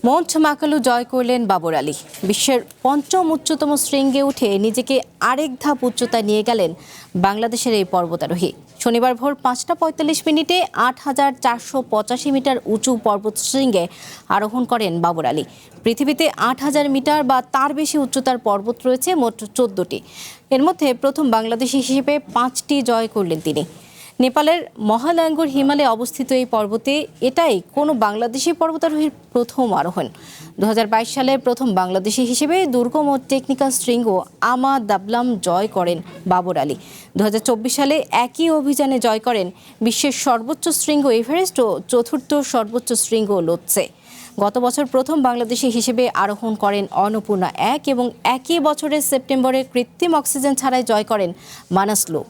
মঞ্চ মাকালু জয় করলেন বাবর আলী। বিশ্বের পঞ্চম উচ্চতম শৃঙ্গে উঠে নিজেকে আরেক ধাপ উচ্চতায় নিয়ে গেলেন বাংলাদেশের এই পর্বতারোহী। শনিবার ভোর 5:45 8,485 মিটার উঁচু পর্বত শৃঙ্গে আরোহণ করেন বাবর আলী। পৃথিবীতে 8,000 মিটার বা তার বেশি উচ্চতার পর্বত রয়েছে মোট 14টি। এর মধ্যে প্রথম বাংলাদেশি হিসেবে 5টি জয় করলেন তিনি। নেপালের মহালাঙ্গুর হিমালয়ে অবস্থিত এই পর্বতে এটাই কোনো বাংলাদেশি পর্বতারোহীর প্রথম আরোহণ। 2022 সালে প্রথম বাংলাদেশি হিসেবে দুর্গম ও টেকনিক্যাল শৃঙ্গ আমা দাবলাম জয় করেন বাবর আলী। 2024 সালে একই অভিযানে জয় করেন বিশ্বের সর্বোচ্চ শৃঙ্গ এভারেস্ট ও চতুর্থ সর্বোচ্চ শৃঙ্গ লোৎসে। গত বছর প্রথম বাংলাদেশি হিসেবে আরোহণ করেন অন্নপূর্ণা 1 এবং একই বছরের সেপ্টেম্বরে কৃত্রিম অক্সিজেন ছাড়াই জয় করেন মানাসলু।